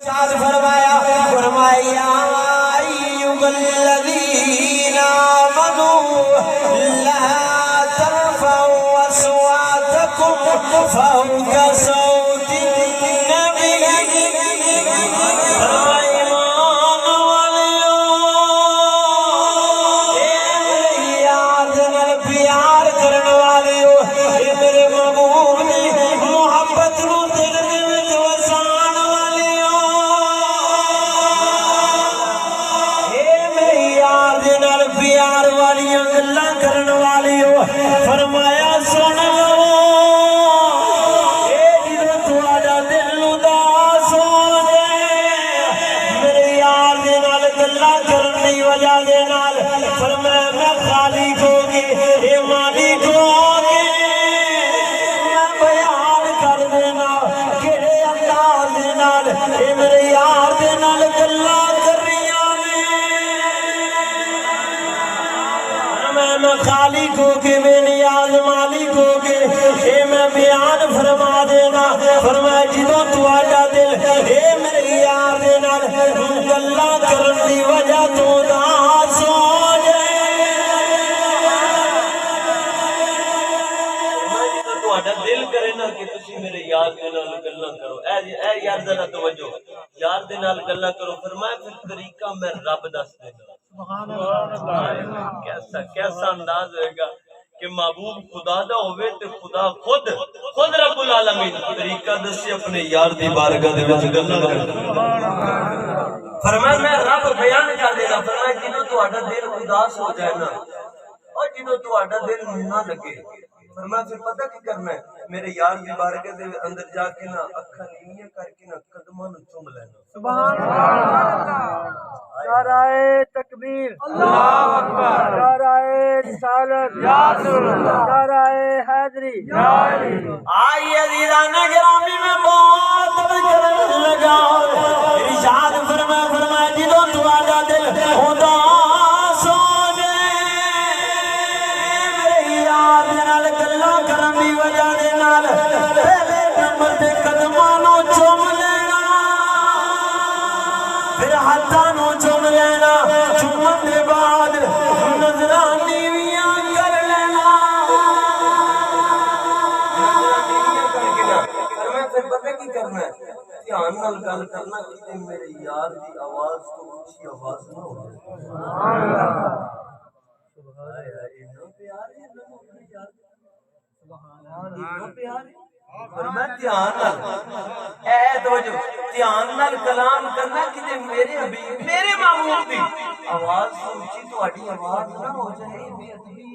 ارشاد فرمایا الذین آمنوا لا ترفعوا اصواتکم فوق صوت النبی فرمایا سن لو جدو دل اداس ہو جائے میرے یار دے نال گلاں کرن دی وجہ دے نال فرمایا میں خالق ہو کے اے مالک ہو کے میں بیان کر دینا کہڑے انداز دے نال اے میرے یار دے نال گلاں کر رہیاں میں خالق ہو کے بے نیاز مالک ہو کے اے میں بیان فرما دینا فرمایا جدوں تہاڈا دل اے میرے یار دے نال گلاں کرن دی وجہ تو اداس ہو جائے جدوں تہاڈا دل کرے نا کہ تسی میرے یار دے نال گلاں کرو اے یار ذرا توجہ یار دے نال گلاں کرو فرمایا پھر طریقہ میں رب دس دینا سبحان اللہ کیسا انداز ہوئے گا کہ محبوب خدا دا ہوئے تے خدا خود رب العالمین طریقہ دسے اپنے یار دی بارگاہ دے وچ گلاں کر فرمایا میں رب بیان کر دینا فرمایا جدوں تہاڈا دل اداس ہو جائے نا اور جدوں تہاڈا دل نہ لگے فرمایا پھر پتہ کی کرنا ہے میرے یار دی بارگاہ دے اندر جا کے نا اکھاں نیویاں کر کے نا قدماں نوں چوم لینا سبحان اللہ نعرہ تکبیر اللہ اکبر نعرہ رسالت یا رسول اللہ نعرہ حیدری یا علی آئی عزیزان گرامی میں بہت کرن لگا ارشاد فرمایا جدوں تہاڈا دل اداس ہو جائے میرے یار دے نال گلاں کرن دی وجہ دے نال پہلے نمبر تے قدماں نوں چوم لینا پھر ہاتھاں نوں چوم لینا چومن دے بعد نظراں نیویاں کر لینا پھر پتہ کی کرنا ہے دھیان نال گل کرنا کہ میرے یار دی آواز تو اونچی آواز نہ ہو سبحان اللہ سبحان اللہ اتنا پیار ہے سبحان اللہ اتنا پیار ہے فرمایا دھیان نال اے توجہ دھیان نال کلام کرنا کہ میرے حبیب میرے محبوب دی آواز اونچی تہاڈی آواز نہ ہو جائے بے ادبی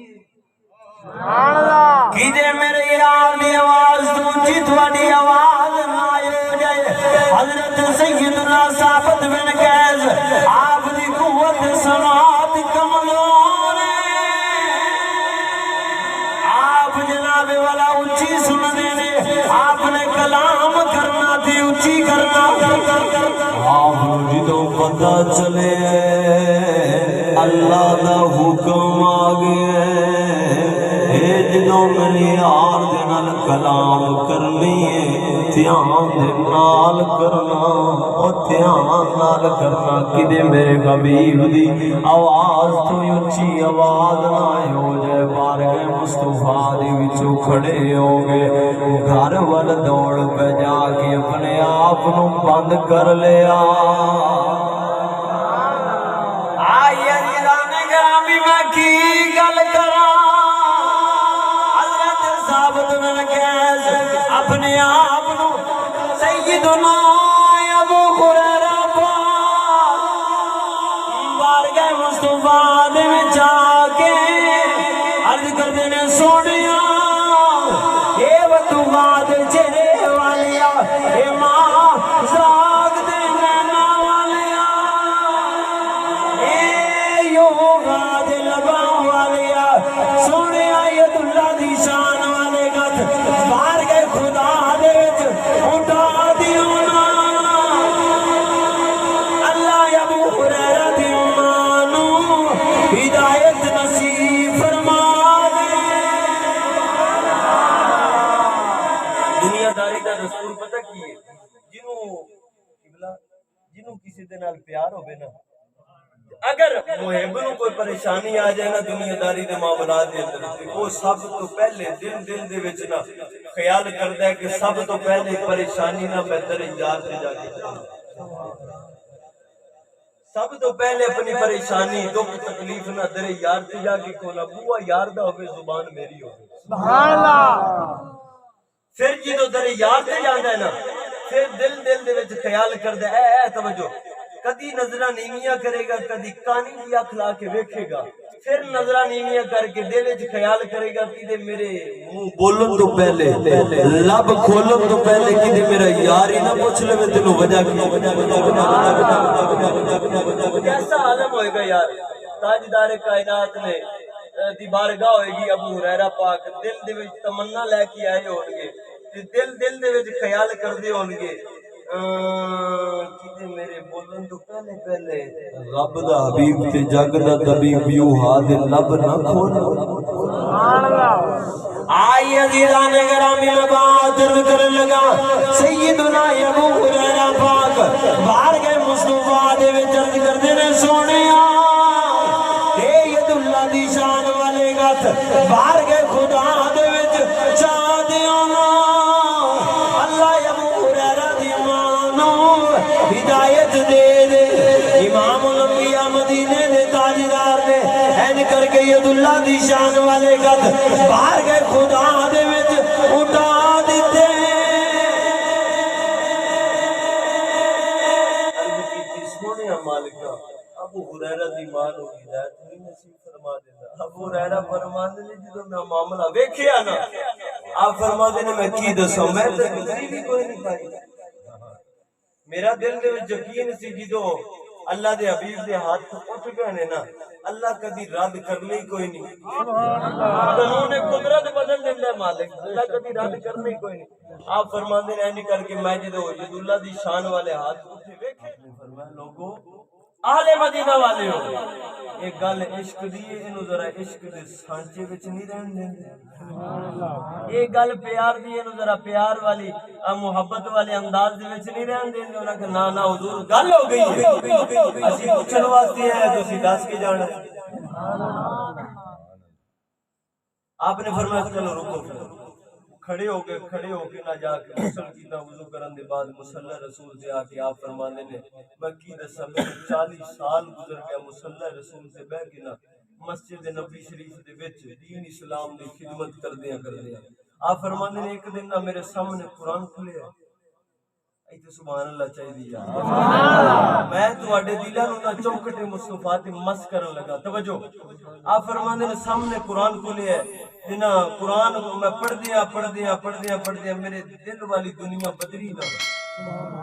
سبحان اللہ کہ میرے یار دی آواز اونچی تہاڈی آواز نہ ہو جائے حضرت سیدنا ثابت بن قیس آپ دی قوت سماعت کمزور ہے آپ جناب والا اونچی سننے نے آپ نے کلام کرنا تھی اونچی کرنا آپ جدوں پتہ چلے اللہ دا حکم آ گیا جدوں میرے یار دے نال کلام کرنی ہے دھیان دے نال کرنا او دھیان نال کرنا کہ میرے حبیب دی آواز تو اونچی آواز نہ ہو جائے بارگاہ مصطفیٰ دی وچوں کھڑے ہو گئے گھر ول دوڑ پہ جا کے اپنے آپ نوں بند کر لیا آئی عزیزان گرامی میں کی گل کراں حضرت ثابت بن قیس اپنے آپ نوں سیدنا ابو ہریرہ بارگاہ مصطفیٰ دے وچ آ کے عرض کردے نے سونیا اے بدوات چہرے والیا اے ماں زاگ دے نینا والیا اے جنوں کسی دے نال پیار ہوے نا، اگر محب نو کوئی پریشانی آ جائے نا دنیا داری دے معاملات دے اندر، وہ سب تو پہلے دل دے وچ نا خیال کردا ہے کہ سب تو پہلے پریشانی نا میں تیرے یار تے جا کے کراں، سب تو پہلے اپنی پریشانی دکھ تکلیف نہ تیرے یار تے جا کے کھولا، بوا یار دا ہوے زبان میری ہوے، سبحان اللہ۔ پھر جدوں تیرے یار تے جاندا ہے نا، پھر دل دے وچ خیال کردا ہے اے توجہ، کدی نظرہ نیویاں کرے گا، کدی کانی دی اکھ لا کے ویکھے گا، پھر نظرہ نیویاں کر کے دل وچ خیال کرے گا کہ میرے منہ بولن تو پہلے لب کھولن تو پہلے کہ میرا یار ہی نہ پوچھ لے تینوں وجہ کی، کیسا عالم ہوئے گا یار۔ تاجدار کائنات نے دی بارگاہ ہوئے گی ابو ہریرہ پاک، دل دے وچ تمنا لے کے آئے ہون گے، دل دے وچ خیال کردے ہون گے کہ میرے بولن تو پہلے رب دا حبیب تے جگ دا طبیب یوں ہاتھ لب نہ کھولا، سبحان اللہ۔ آئی عزیزان گرامی میں بات عرض کرنے لگا، سیدنا ابو ہریرہ پاک باہر گئے مصطفیٰ دے وچ عرض کردے نے سونیا اے ید اللہ دی شان والے گت باہر گئے خدا دے وچ چاہ دیانا اللہ ابو ہریرہ دی مانو ہدایت دے دے، امام الانبیاء مدینے دے تاجدار نے این کر کے ید اللہ دی شان والے گت باہر گئے خدا دے وچ اٹھا دیتے، سونیا مالکہ ابو ہریرہ دی مان ہو ہدایت نہیں نصیب فرما دینا۔ ابو ہریرہ فرماندے نے جدوں میں معاملہ ویکھیا نا، آپ فرماندے نے میں کی دساں، میں تے گزری بھی کوئی نہیں پائی، میرا دل دے وچ یقین سی جدوں اللہ دے حبیب دے ہاتھ اٹھ گئے نے نا، اللہ کدی رد کرنے کوئی نہیں، قانون قدرت بدل دیندہ ہے مالک، اللہ کدی رد کرنے کوئی نہیں۔ آپ فرماندے نے اینی کر کے میں جدوں ید اللہ دی شان والے ہاتھ اٹھے ویکھے، فرمایا لوگوں اہل مدینہ والے ہو، ایک گل عشق دی اینو ذرا عشق دے سانچے وچ نہیں رہن دیندے، ایک گل پیار دی اینو ذرا پیار والی محبت والے انداز دے وچ نہیں رہن دیندے، انہاں کہ نا نا حضور گل ہو گئی ہے، اسی پوچھن واسطے ہے تسی دس کے جانا۔ آپ نے فرمایا چلو رکو، کھڑے ہو کے نہ جا کے غسل کیتا، وضو کرن دے بعد مصلی رسول سے آ کے آپ فرماندے نے میں کی دساں میرے 40 سال گزر گیا مصلی رسول سے بیٹھ کے نہ مسجد نبی شریف دے وچ دین اسلام دی خدمت کردیاں آپ فرماندے نے ایک دن نہ میرے سامنے قرآن کھلیا، ایتھے سبحان اللہ چاہیے یار، میں تواڈے دلاں نوں نہ چوکٹے مصطفیٰ تے مس کرن لگا، توجہ آپ فرماندے نے سامنے قرآن کھلیا ہے نا، قرآن میں پڑھ دیا میرے دل والی دنیا بدری نہ،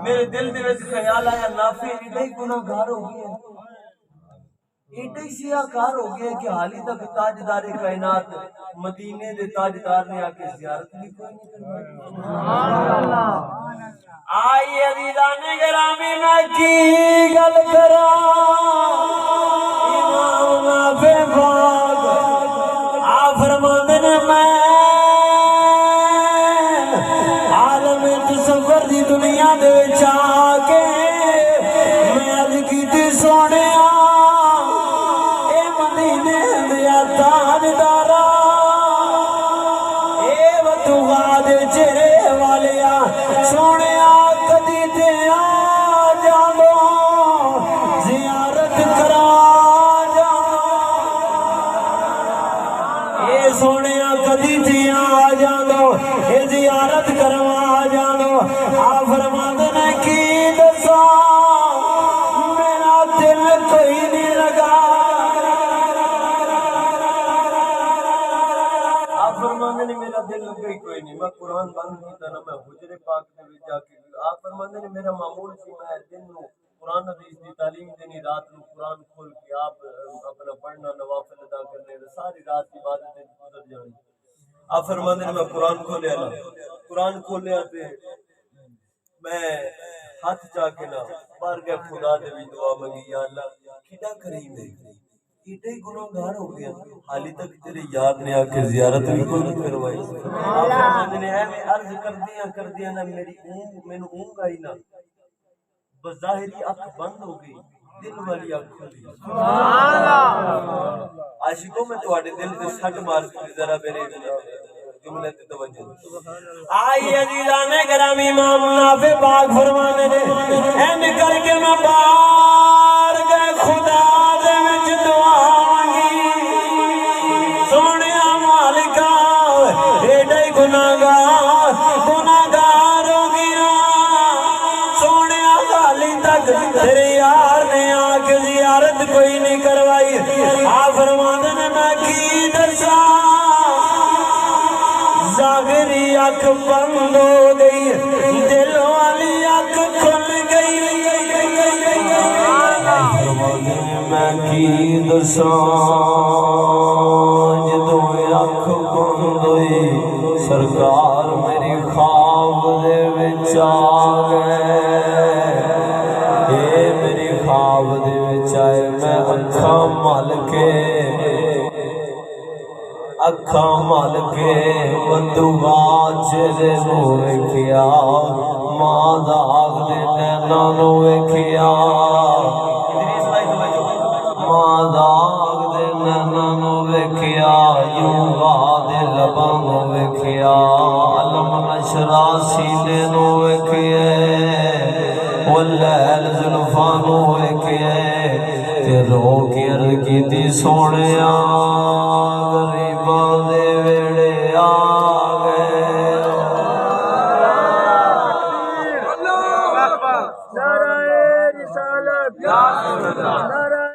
میرے دل دے وچ خیال آیا نافع ایڈا ہی گناہگار ہو گیا، ایڈا ہی سیاہکار ہو گیا کہ حالی تک تاجدار کائنات مدینے دے تاجدار نے آ کے زیارت بھی کوئی نہیں کروائی۔ آئی عزیزان گرامی میں کی گل کراں امام نافع پاک آپ فرماندے نے میں عالم تصور دی دنیا دے وچ آ کے میں عرض کیتی سونیا اے مدینے دیا تاجدارا اے وتوا دے چہرے والیا سونیا کدی تے آ جاندو زیارت کرا سونیا کدی تے آ جاندو اے زیارت کروا جاندو۔ آپ فرماندے نے کی دساں میرا دل کوئی نہیں لگا، آپ فرماندے نے میرا دل لگا ہی کوئی نہیں، میں قرآن بند کیتا نا میں حجرے پاک دے وچ جا کے، آپ فرماندے نے میرا معمول سی میں دن نو قرآن حدیث دی تعلیم دینی، رات نو قرآن کھول کے آپ اپنا پڑھنا نوافل ادا کرنے، ساری رات عبادت گزر جانی۔ آپ فرماندے نے میں قرآن کھولیا نا، قرآن کھولیا تے میں ہاتھ چا کے نا بار گیا خدا دے بھی دعا منگی، یا اللہ کیڈا کریم ہے، ایڈا ہی گناہگار ہو گیا، حالی تک تیرے یار نے آ کے زیارت بھی کوئی نہیں کروائی۔ آپ فرماندے نے اے میں عرض کردیاں نا میری اونگ مینوں اونگ آئی نا، بظاہری اکھ بند ہو گئی، دل والی اکھ کھلی۔ عاشقوں میں تواڈے دل تے سٹ مار کے ذرا میرے جملے تے توجہ۔ آئی عزیزان گرامی امام نافع پاک فرمانے نے این کر کے میں بار گئے خدا دے وچ دعا مانگی، سونیا مالکا ایڈے گناہگار ہو گیا، سونیا حالی تک تیرے یار نے آ کے زیارت کوئی نہیں کروائی۔ آ فرمانے نے میں کی دسا، ظاہری اکھ بند ہو گئی، دل والی اکھ کھل گئی۔ میں کی دساں جدوں اکھ بند ہوئی، سرکار میری خواب دے وچ آ گئے، اے میری خواب دے وچ آئے۔ میں اکھاں مل کے بدعا چہرے نو ویکھیا، ماں دا آگ دے نیناں نو ویکھیا، ماں دا آگ دے نیناں نو ویکھیا، یوغا دے لباں نو ویکھیا، علم نشرا سینے نو ویکھیا، واللیل زلفاں نو ویکھیا، تے رو کے عرض کیتی سونیا